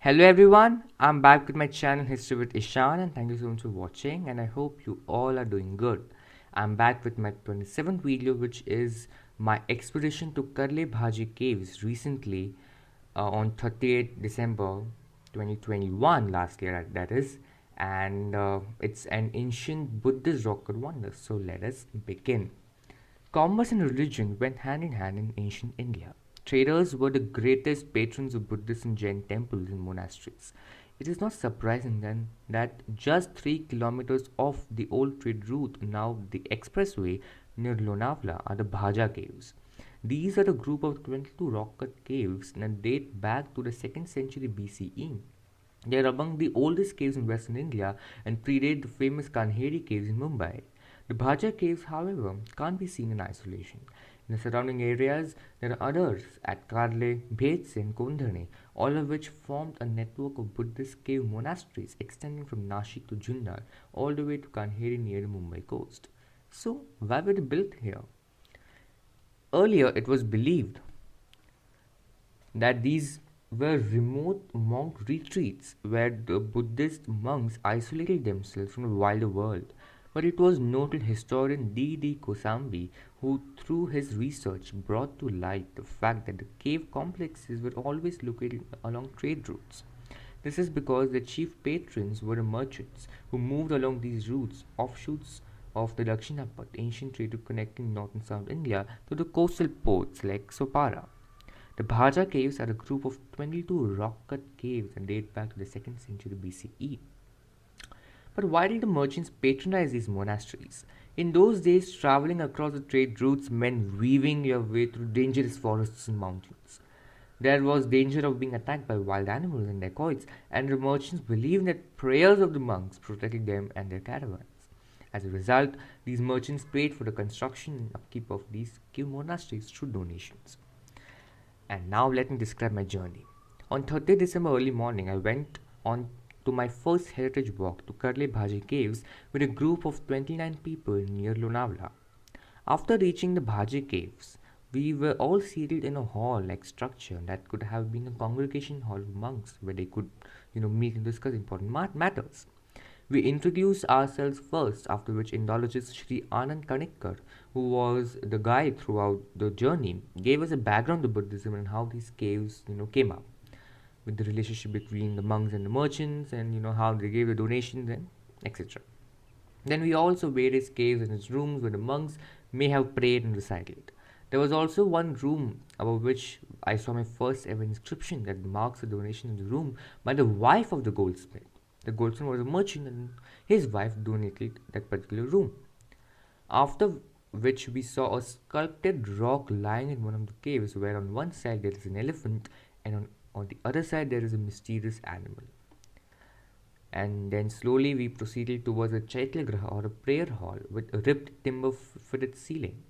Hello everyone, I'm back with my channel History with Ishan and thank you so much for watching and I hope you all are doing good. I'm back with my 27th video which is my expedition to Karle-Bhaje Caves recently on 30th December 2021 last year that is, and it's an ancient Buddhist rock cut wonder, so let us begin. Commerce and religion went hand in hand in ancient India. Traders were the greatest patrons of Buddhist and Jain temples and monasteries. It is not surprising then that just 3 kilometers off the old trade route, now the expressway near Lonavla, are the Bhaja Caves. These are a group of 22 rock cut caves that date back to the 2nd century BCE. They are among the oldest caves in western India and predate the famous Kanheri caves in Mumbai. The Bhaja caves, however, can't be seen in isolation. In the surrounding areas, there are others at Karle, Bhaje and Kondhane, all of which formed a network of Buddhist cave monasteries extending from Nashik to Junnar, all the way to Kanheri near the Mumbai coast. So, why were they built here? Earlier, it was believed that these were remote monk retreats where the Buddhist monks isolated themselves from the wider world. But it was noted historian D. Kosambi who, through his research, brought to light the fact that the cave complexes were always located along trade routes. This is because the chief patrons were the merchants who moved along these routes, offshoots of the Dakshinapad, ancient trade route connecting North and South India to the coastal ports like Sopara. The Bhaja caves are a group of 22 rock-cut caves and date back to the 2nd century BCE. But why did the merchants patronize these monasteries? In those days, traveling across the trade routes meant weaving your way through dangerous forests and mountains. There was danger of being attacked by wild animals and dacoits, and the merchants believed that prayers of the monks protected them and their caravans. As a result, these merchants paid for the construction and upkeep of these cave monasteries through donations. And now let me describe my journey. On 30th December early morning, I went on to my first heritage walk to Karle-Bhaje Caves with a group of 29 people near Lonavla. After reaching the Bhaje Caves, we were all seated in a hall-like structure that could have been a congregation hall of monks where they could, meet and discuss important matters. We introduced ourselves first, after which Indologist Sri Anand Kanitkar, who was the guide throughout the journey, gave us a background to Buddhism and how these caves, came up, with the relationship between the monks and the merchants, and how they gave the donations and etc. Then we also various caves and its rooms where the monks may have prayed and recited. There was also one room above which I saw my first ever inscription that marks the donation of the room by the wife of the goldsmith. The goldsmith was a merchant and his wife donated that particular room. After which we saw a sculpted rock lying in one of the caves where on one side there is an elephant and on the other side there is a mysterious animal. And then slowly we proceeded towards a Chaityagraha or a prayer hall with a ribbed timber fitted ceiling.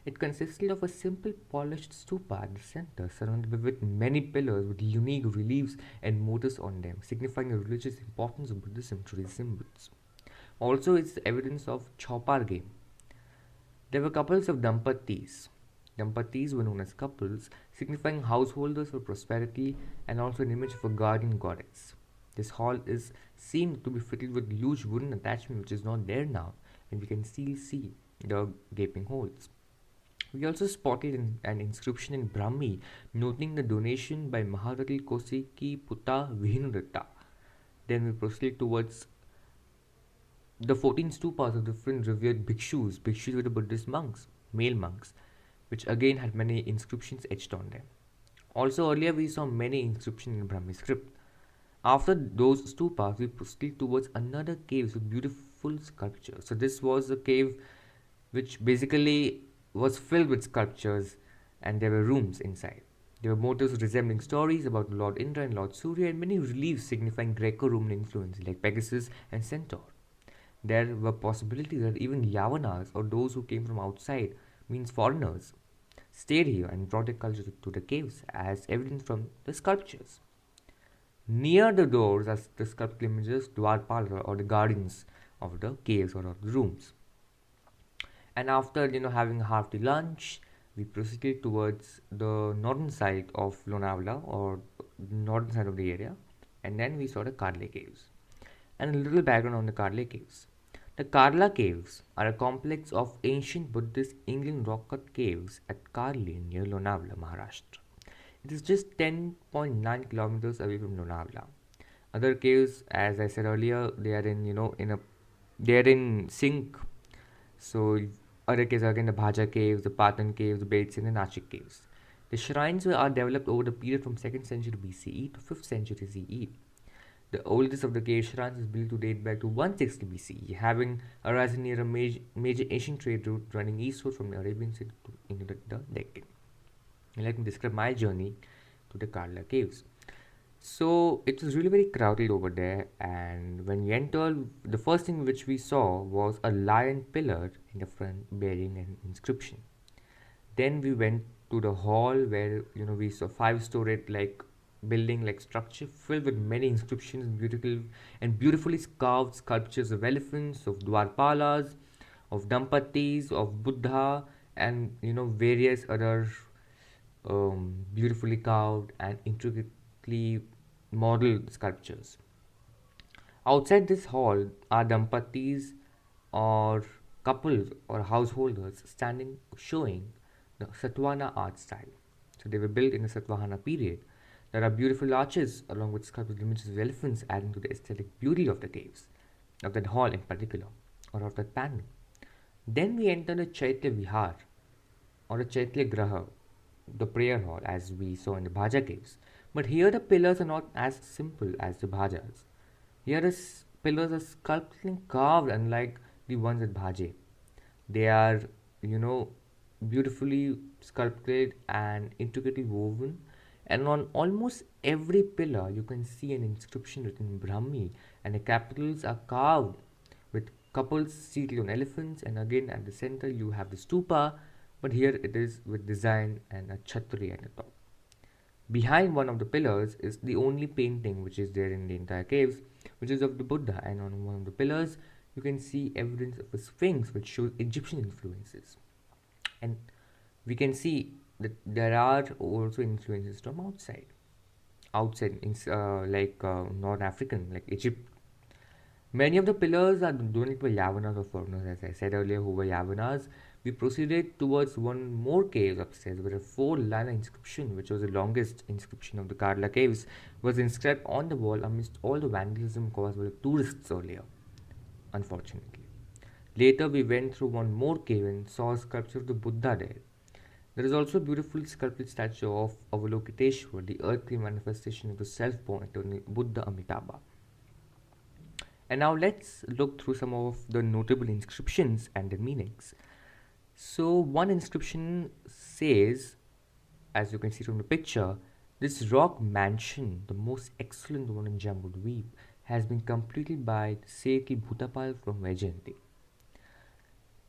It consisted of a simple polished stupa at the center, surrounded with many pillars with unique reliefs and motifs on them, signifying the religious importance of Buddhism through these symbols. Also, it's evidence of Chopar game. There were couples of Dampatis. Dampatis were known as couples, signifying householders for prosperity and also an image of a guardian goddess. This hall is seen to be fitted with huge wooden attachment which is not there now, and we can still see the gaping holes. We also spotted an inscription in Brahmi noting the donation by Maharati Kosiki Putta Vihinudata. Then we proceeded towards the 14 stupas of different revered bhikshus. Bhikshus were the Buddhist monks, male monks, which again had many inscriptions etched on them. Also earlier we saw many inscriptions in Brahmi script. After those stupas, we proceeded towards another cave with beautiful sculptures. So this was a cave which basically was filled with sculptures and there were rooms inside. There were motifs resembling stories about Lord Indra and Lord Surya and many reliefs signifying Greco-Roman influence like Pegasus and Centaur. There were possibilities that even Yavanas or those who came from outside, means foreigners, stayed here and brought their culture to the caves as evident from the sculptures. Near the doors are the sculpted images, Dwarpala or the guardians of the caves or of the rooms. And after having a hearty lunch, we proceeded towards the northern side of Lonavla or northern side of the area, And then we saw the Karle Caves. And a little background on the Karle Caves. The Karla Caves are a complex of ancient Buddhist Indian rock cut caves at Karle near Lonavla, Maharashtra. It is just 10.9 kilometers away from Lonavla. Other caves, as I said earlier, they are in they are in sync. So other caves are again the Bhaja caves, the Patan caves, the Baits and the Nashik caves. The shrines are developed over the period from 2nd century BCE to 5th century CE. The oldest of the cave shrines is believed to date back to 160 BCE, having arisen near a major Asian trade route running eastward from the Arabian Sea into the Deccan. And let me describe my journey to the Karla caves. So it was really very crowded over there, and when we entered, the first thing which we saw was a lion pillar in the front bearing an inscription. Then we went to the hall where we saw five-storied like building like structure filled with many inscriptions, beautifully carved sculptures of elephants, of dwarpalas, of dampatis, of Buddha, and various other beautifully carved and intricately modeled sculptures. Outside this hall are dampatis or couples or householders standing showing the Satvana art style. So they were built in the Satvahana period. There are beautiful arches along with sculpted images of elephants adding to the aesthetic beauty of the caves, of that hall in particular, or of that panel. Then we enter the Chaitya Vihar or the Chaitya Graha, the prayer hall, as we saw in the Bhaja caves. But here the pillars are not as simple as the Bhajas. Here the pillars are sculpted and carved unlike the ones at Bhaje. They are, you know, beautifully sculpted and intricately woven. And on almost every pillar, you can see an inscription written in Brahmi, and the capitals are carved with couples seated on elephants. And again, at the center, you have the stupa, but here it is with design and a chhatri at the top. Behind one of the pillars is the only painting which is there in the entire caves, which is of the Buddha, and on one of the pillars you can see evidence of a sphinx which shows Egyptian influences. And we can see that there are also influences from outside in North African, like Egypt. Many of the pillars are donated by Yavanas or foreigners, as I said earlier, who were Yavanas. We proceeded towards one more cave upstairs where a four-liner inscription, which was the longest inscription of the Karla caves, was inscribed on the wall amidst all the vandalism caused by the tourists earlier, unfortunately. Later, we went through one more cave and saw a sculpture of the Buddha there. There is also a beautiful sculpted statue of Avalokiteshwar, the earthly manifestation of the self-born eternal Buddha Amitabha. And now let's look through some of the notable inscriptions and their meanings. So one inscription says, as you can see from the picture, this rock mansion, the most excellent one in Jambu Dweep, has been completed by Seki Bhutapal from Vaijayanti.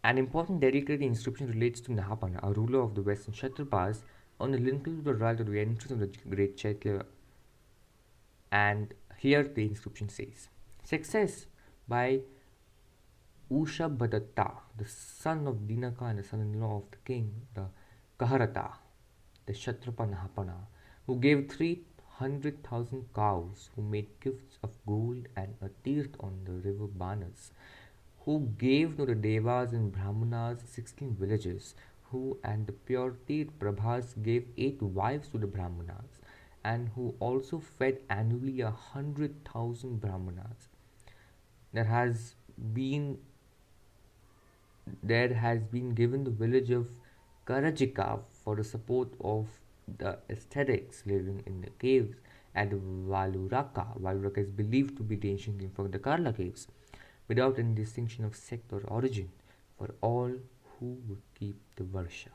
An important dedicated inscription relates to Nahapana, a ruler of the western Kshatrapas, on the lintel to the right of the entrance of the great Chaitya. And here the inscription says, success by Ushabhadatta, the son of Dinaka and the son-in-law of the king, the Kaharata, the Kshatrapa Nahapana, who gave 300,000 cows, who made gifts of gold and a tirth on the river Banas, who gave to the Devas and Brahmanas 16 villages, who and the pure Tirth Prabhas gave 8 wives to the Brahmanas, and who also fed annually 100,000 Brahmanas. There has been given the village of Karajika for the support of the aesthetics living in the caves at Valuraka. Valuraka is believed to be the ancient name for the Karla caves, without any distinction of sect or origin, for all who would keep the Varsha.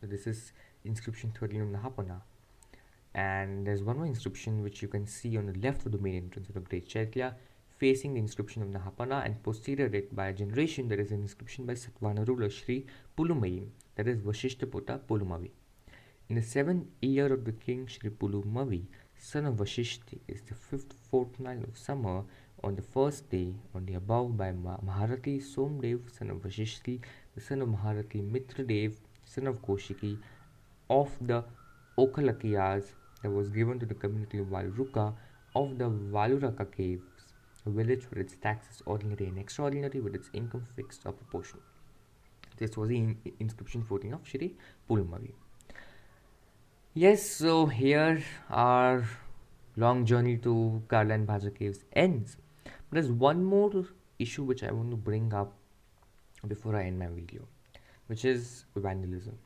So this is inscription 13 of Nahapana. And there's one more inscription which you can see on the left of the main entrance of the Great Chaitya, facing the inscription of Nahapana, and posterior it by a generation there is an inscription by Satvana ruler Sri Pulumayim, that is Vasishtaputta Pulumavi. In the 7th year of the king Sri Pulumavi, son of Vasishti, is the 5th fortnight of summer, on the first day on the above by Maharati Somdev, son of Vasishti, the son of Maharati Mitradev, son of Koshiki, of the Okalakiyas, that was given to the community of Valruka of the Valuraka Caves, a village with its taxes ordinary and extraordinary, with its income fixed or proportional. This was the inscription 14 of Shri Pulumavi. Yes, so here our long journey to Karle and Bhaje Caves ends. But there's one more issue which I want to bring up before I end my video, which is vandalism.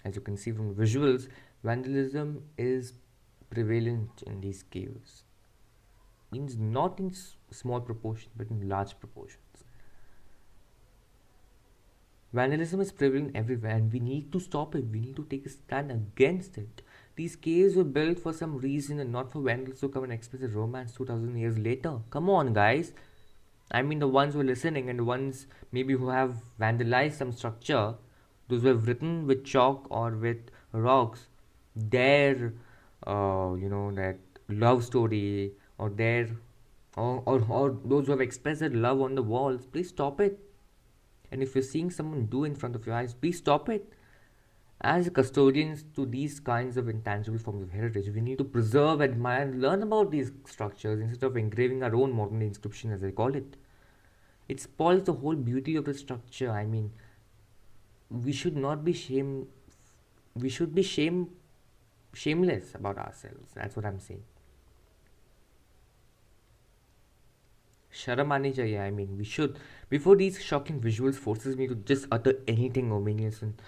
As you can see from the visuals, vandalism is prevalent in these caves. Means not in small proportion, but in large proportions. Vandalism is prevalent everywhere, and we need to stop it. We need to take a stand against it. These caves were built for some reason and not for vandals to come and express their romance 2000 years later. Come on, guys. I mean, the ones who are listening and the ones maybe who have vandalized some structure, those who have written with chalk or with rocks their, that love story, or their, or those who have expressed their love on the walls, please stop it. And if you're seeing someone do in front of your eyes, please stop it. As custodians to these kinds of intangible forms of heritage, we need to preserve, admire, and learn about these structures instead of engraving our own modern inscription, as I call it. It spoils the whole beauty of the structure. I mean, we should not be we should be shameless about ourselves. That's what I'm saying. Sharam aani chahiye. I mean, we should. Before these shocking visuals forces me to just utter anything ominous and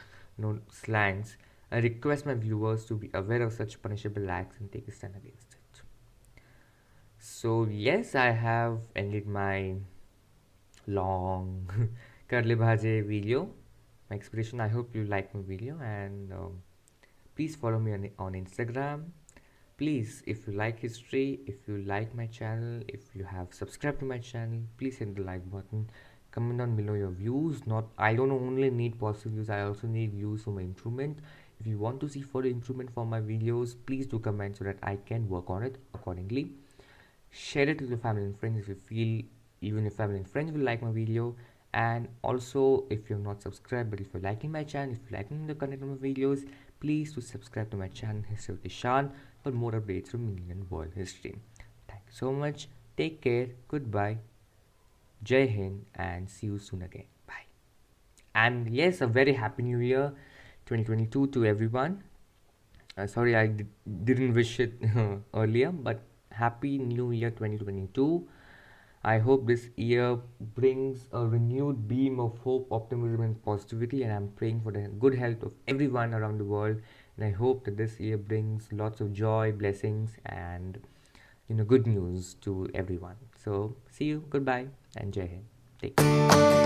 slangs, I request my viewers to be aware of such punishable acts and take a stand against it. So yes, I have ended my long Karle-Bhaje video, my expression. I hope you like my video, and please follow me on Instagram. Please, if you like history, if you like my channel, if you have subscribed to my channel, please hit the like button. Comment down below your views. I don't only need positive views, I also need views for my improvement. If you want to see further improvement for my videos, please do comment so that I can work on it accordingly. Share it with your family and friends if you feel even your family and friends will like my video. And also, if you're not subscribed but if you're liking my channel, if you're liking the content of my videos, please do subscribe to my channel History with Ishan for more updates from Indian and world history. Thank you so much. Take care. Goodbye. Jai Hind, and see you soon again. Bye. And yes, a very happy new year 2022 to everyone. Sorry I didn't wish it earlier, but happy new year 2022. I hope this year brings a renewed beam of hope, optimism, and positivity, and I'm praying for the good health of everyone around the world. And I hope that this year brings lots of joy, blessings, and good news to everyone. So see you, goodbye, and Jai Hind. Take care.